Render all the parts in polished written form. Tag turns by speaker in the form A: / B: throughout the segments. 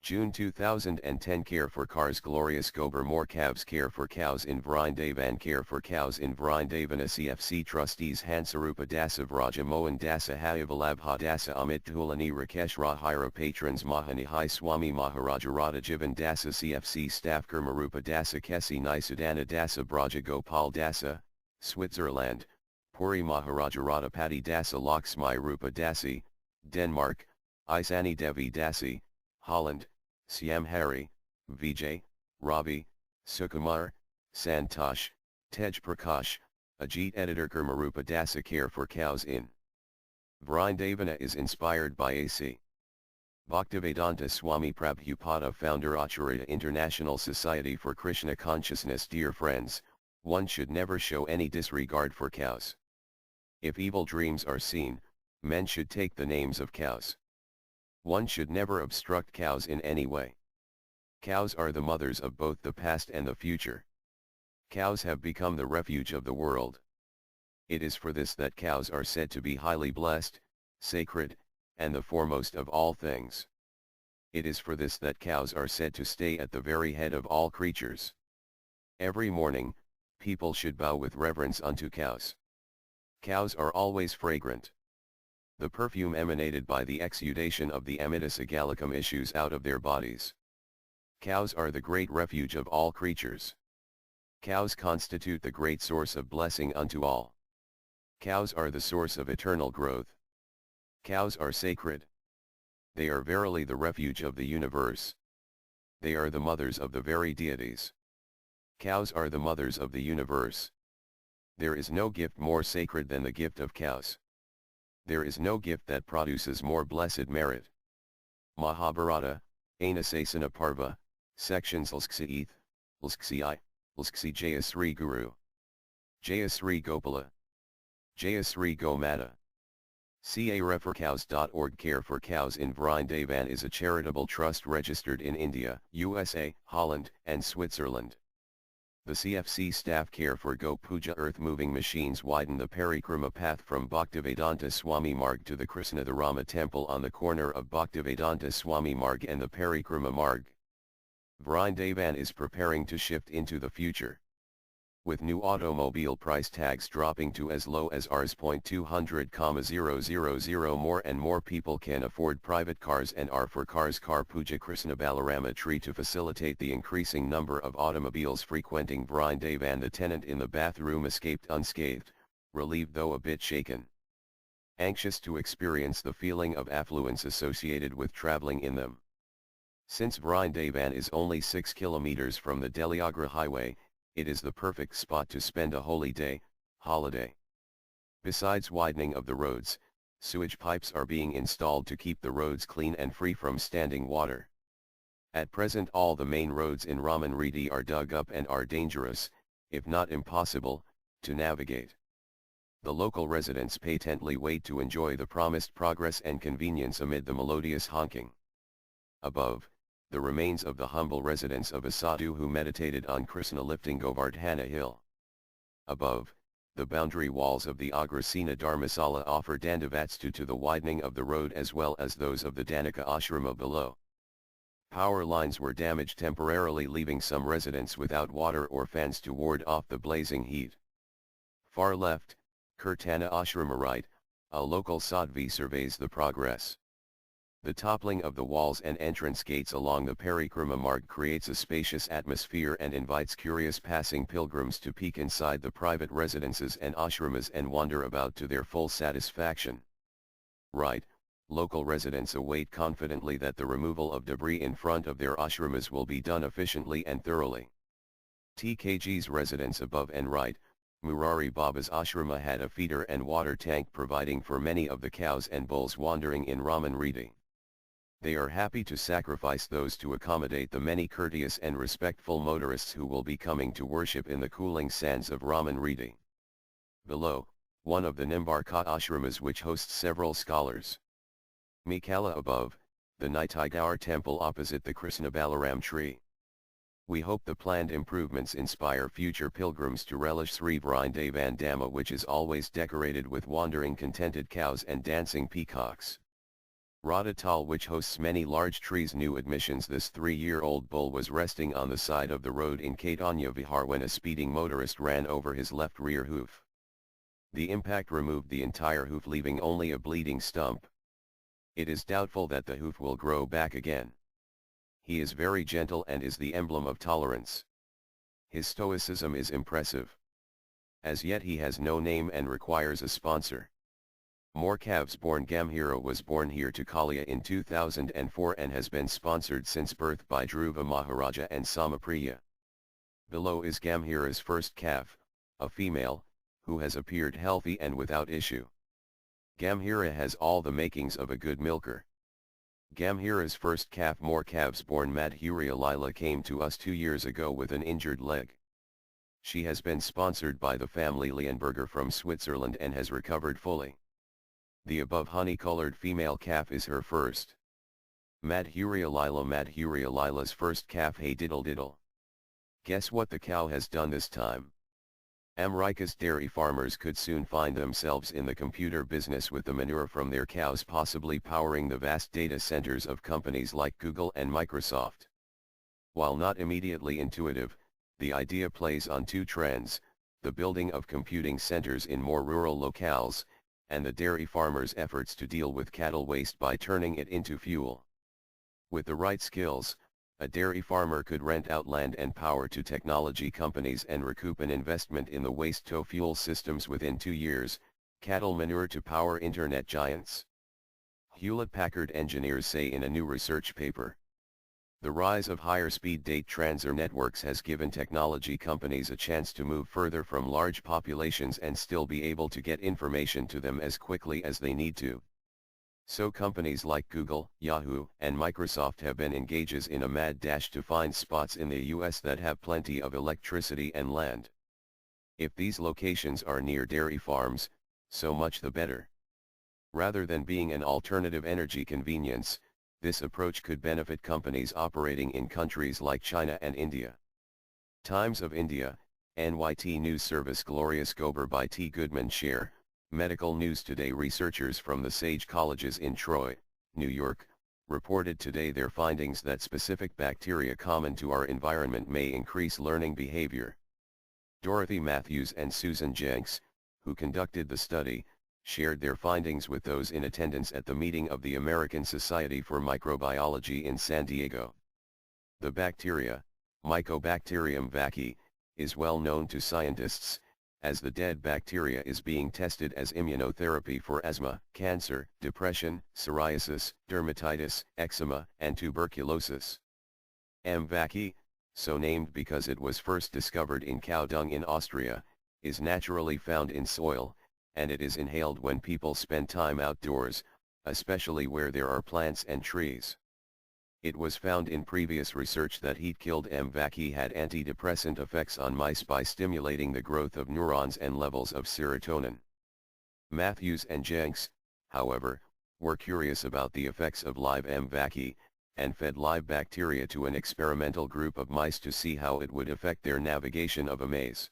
A: June 2010. Care for Cars Glorious Gober More Calves. Care for Cows in Vrindavan. Care for Cows in Vrindavana. CFC Trustees Hansarupa Dasa Vraja Mohan Dasa Hayavalabha Dasa Amit Tulani Rakesh Rahira. Patrons Mahanihai Swami Maharaja Radha Jivan Dasa. CFC Staff Kurmarupa Dasa Kesi Nisudana Dasa Braja Gopal Dasa, Switzerland, Puri Maharaja Radha Patti Dasa Laxmi Rupa Dasi, Denmark, Isani Devi Dasi, Holland, Siam Hari, Vijay, Ravi, Sukumar, Santosh, Tej Prakash, Ajit. Editor Kurmarupa Dasa. Care for Cows in Vrindavana is inspired by A.C. Bhaktivedanta Swami Prabhupada, founder Acharya International Society for Krishna Consciousness. Dear friends, one should never show any disregard for cows. If evil dreams are seen, men should take the names of cows. One should never obstruct cows in any way. Cows are the mothers of both the past and the future. Cows have become the refuge of the world. It is for this that cows are said to be highly blessed, sacred, and the foremost of all things. It is for this that cows are said to stay at the very head of all creatures. Every morning, people should bow with reverence unto cows. Cows are always fragrant. The perfume emanated by the exudation of the Amidus gallicum issues out of their bodies. Cows are the great refuge of all creatures. Cows constitute the great source of blessing unto all. Cows are the source of eternal growth. Cows are sacred. They are verily the refuge of the universe. They are the mothers of the very deities. Cows are the mothers of the universe. There is no gift more sacred than the gift of cows. There is no gift that produces more blessed merit. Mahabharata, Anasasana Parva, Sections Lsksi Eth, Lsksi I, Lsksi Jayasri Guru. Jayasri Gopala. Jayasri Gomata. Careforcows.org. Care for Cows in Vrindavan is a charitable trust registered in India, USA, Holland, and Switzerland. The CFC staff care for Go Puja earth-moving machines widen the Parikrama path from Bhaktivedanta Swami Marg to the Krishnadharama temple on the corner of Bhaktivedanta Swami Marg and the Parikrama Marg. Vrindavan is preparing to shift into the future. With new automobile price tags dropping to as low as Rs.200,000, more and more people can afford private cars and are for Cars Car Puja Krishna Balarama tree to facilitate the increasing number of automobiles frequenting Vrindavan. The tenant in the bathroom escaped unscathed, relieved though a bit shaken. Anxious to experience the feeling of affluence associated with traveling in them. Since Vrindavan is only 6 kilometers from the Delhi-Agra highway, it is the perfect spot to spend a holy day, holiday. Besides widening of the roads, sewage pipes are being installed to keep the roads clean and free from standing water. At present all the main roads in Raman Reddy are dug up and are dangerous, if not impossible, to navigate. The local residents patiently wait to enjoy the promised progress and convenience amid the melodious honking. Above, the remains of the humble residence of a sadhu who meditated on Krishna lifting Govardhana hill. Above, the boundary walls of the Agrasena Dharmasala offer dandavats to the widening of the road as well as those of the Danika ashrama below. Power lines were damaged temporarily, leaving some residents without water or fans to ward off the blazing heat. Far left, Kirtana ashrama right, a local sadhvi surveys the progress. The toppling of the walls and entrance gates along the Parikrama Marg creates a spacious atmosphere and invites curious passing pilgrims to peek inside the private residences and ashramas and wander about to their full satisfaction. Right, local residents await confidently that the removal of debris in front of their ashramas will be done efficiently and thoroughly. TKG's residence above and right, Murari Baba's ashrama had a feeder and water tank providing for many of the cows and bulls wandering in Raman Reddy. They are happy to sacrifice those to accommodate the many courteous and respectful motorists who will be coming to worship in the cooling sands of Raman Reddy. Below, one of the Nimbarkat ashramas which hosts several scholars. Mikala above, the Nitaigaur temple opposite the Krishna Balaram tree. We hope the planned improvements inspire future pilgrims to relish Sri Vrindavan Dhamma, which is always decorated with wandering contented cows and dancing peacocks. Radatal, which hosts many large trees. New admissions. This 3-year-old bull was resting on the side of the road in Chaitanya Vihar when a speeding motorist ran over his left rear hoof. The impact removed the entire hoof, leaving only a bleeding stump. It is doubtful that the hoof will grow back again. He is very gentle and is the emblem of tolerance. His stoicism is impressive. As yet he has no name and requires a sponsor. More calves born. Gamhira was born here to Kalia in 2004 and has been sponsored since birth by Dhruva Maharaja and Samapriya. Below is Gamhira's first calf, a female, who has appeared healthy and without issue. Gamhira has all the makings of a good milker. Gamhira's first calf. More calves born. Madhurya Lila came to us 2 years ago with an injured leg. She has been sponsored by the family Leonberger from Switzerland and has recovered fully. The above honey-colored female calf is her first. Madhurya Lila's first calf. Hey diddle diddle. Guess what the cow has done this time? Amrika's dairy farmers could soon find themselves in the computer business with the manure from their cows possibly powering the vast data centers of companies like Google and Microsoft. While not immediately intuitive, the idea plays on two trends: the building of computing centers in more rural locales, and the dairy farmers' efforts to deal with cattle waste by turning it into fuel. With the right skills, a dairy farmer could rent out land and power to technology companies and recoup an investment in the waste-to-fuel systems within 2 years, cattle manure to power internet giants. Hewlett-Packard engineers say in a new research paper. The rise of higher-speed data transfer networks has given technology companies a chance to move further from large populations and still be able to get information to them as quickly as they need to. So companies like Google, Yahoo, and Microsoft have been engaged in a mad dash to find spots in the US that have plenty of electricity and land. If these locations are near dairy farms, so much the better. Rather than being an alternative energy convenience, this approach could benefit companies operating in countries like China and India. Times of India, NYT News Service. Glorious Gober by T. Goodman Share, Medical News Today. Researchers from the Sage Colleges in Troy, New York, reported today their findings that specific bacteria common to our environment may increase learning behavior. Dorothy Matthews and Susan Jenks, who conducted the study, shared their findings with those in attendance at the meeting of the American Society for Microbiology in San Diego. The bacteria, Mycobacterium vaccae, is well known to scientists, as the dead bacteria is being tested as immunotherapy for asthma, cancer, depression, psoriasis, dermatitis, eczema, and tuberculosis. M. vaccae, so named because it was first discovered in cow dung in Austria, is naturally found in soil, and it is inhaled when people spend time outdoors, especially where there are plants and trees. It was found in previous research that heat-killed M. vaccae had antidepressant effects on mice by stimulating the growth of neurons and levels of serotonin. Matthews and Jenks, however, were curious about the effects of live M. vaccae, and fed live bacteria to an experimental group of mice to see how it would affect their navigation of a maze.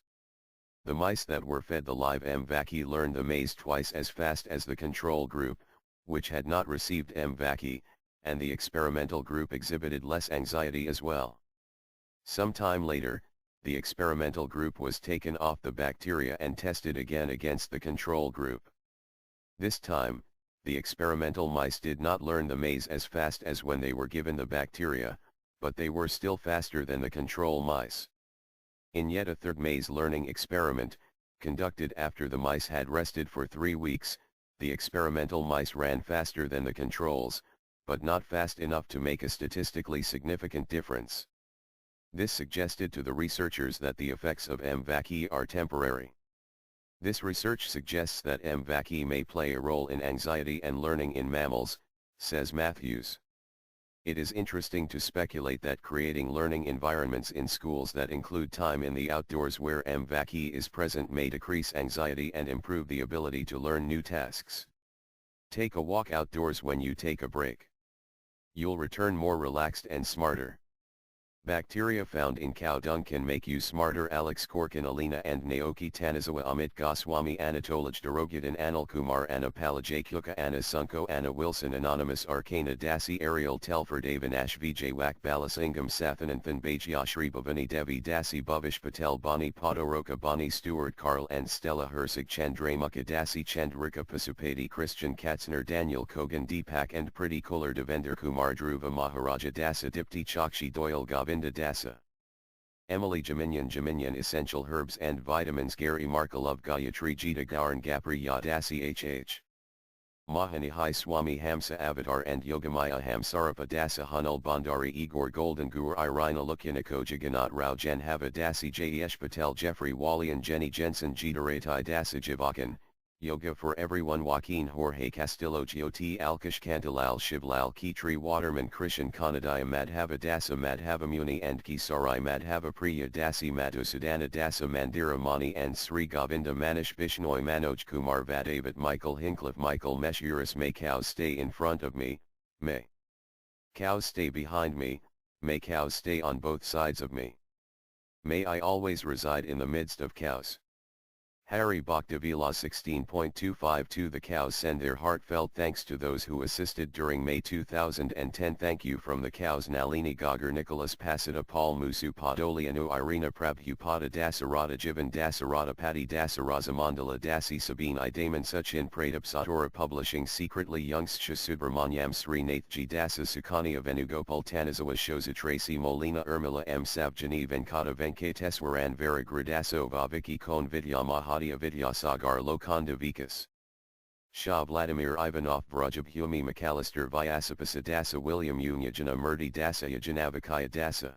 A: The mice that were fed the live M. vaccae learned the maze twice as fast as the control group, which had not received M. vaccae, and the experimental group exhibited less anxiety as well. Some time later, the experimental group was taken off the bacteria and tested again against the control group. This time, the experimental mice did not learn the maze as fast as when they were given the bacteria, but they were still faster than the control mice. In yet a third maze learning experiment, conducted after the mice had rested for 3 weeks, the experimental mice ran faster than the controls, but not fast enough to make a statistically significant difference. This suggested to the researchers that the effects of M. vaccae are temporary. This research suggests that M. vaccae may play a role in anxiety and learning in mammals, says Matthews. It is interesting to speculate that creating learning environments in schools that include time in the outdoors where M. vaccae is present may decrease anxiety and improve the ability to learn new tasks. Take a walk outdoors when you take a break. You'll return more relaxed and smarter. Bacteria found in cow dung can make you smarter. Alex Korkin, Alina and Naoki Tanizawa, Amit Goswami, Anatolij Dorogotin, Anil Kumar, Anna Palajakyuka, Anna Sunko, Anna Wilson, Anonymous, Arcana Dasi, Ariel Telford, Avinash, Vijay Wak, Balasingam, Sathananthan, Bajyashri, Bhavani Devi Dasi, Bhavish Patel, Bonnie Podoroka, Bonnie Stewart, Carl and Stella Hersig, Chandramukha Dasi, Chandrika Pasupati, Christian Katzner, Daniel Kogan, Deepak and Pretty Kohler, Devender Kumar, Dhruva Maharaja Dasa, Dipti Chakshi, Doyle Govinda Dasa. Emily Jaminyan Essential Herbs and Vitamins, Gary Markalov, Gayatri Jita Gaurn, Gapri Yadasi, HH. Mahani Hai Swami Hamsa Avatar and Yogamaya Hamsarapa Dasa, Hanul Bandari, Igor Golden Gur, Irina Lukyaniko, Jagannath Rao, Janhava Dasi, Jayesh Patel, Jeffrey Wally and Jenny Jensen, Jitaratai Dasa, Jivakan. Yoga for Everyone, Joaquin Jorge Castillo, Jyoti Alkash, Kantilal Shivlal, Kitri Waterman, Krishan Kanadaya, Madhava Dasa, Madhava Muni and Kisarai, Madhava Priya Dasi, Madhusadana Dasa, Mandira Mani and Sri Govinda Manish, Bishnoi Manoj Kumar, Vadavat, Michael Hincliffe, Michael Meshuris. May cows stay in front of me, may cows stay behind me, may cows stay on both sides of me. May I always reside in the midst of cows. Harry Bhaktivila 16.252. The cows send their heartfelt thanks to those who assisted during May 2010. Thank you from the cows: Nalini Gagar, Nicholas Pasita, Paul Musu, Podolianu, Irina Prabhupada, Dasarada Jivan, Dasarada Patti, Dasaraza Mandala, Dasi, Sabine I, Damon Sachin, Pratap Satora Publishing, Secretly Youngsha, Subramanyam, Srinathji Dasa, Sukani, Venugopal, Tanizawa, Shoza, Tracy Molina, Urmila M. Savjani, Venkata Venkateswaran, Varagradasova, Vicky Kone, Vidya Mahadi, Vidyasagar, Lokanda Vikas, Shah, Vladimir Ivanov, Brajabhumi, McAllister, Vyasapasa Dasa, William Unyajana, Murti Dasa, Yajanavakaya Dasa.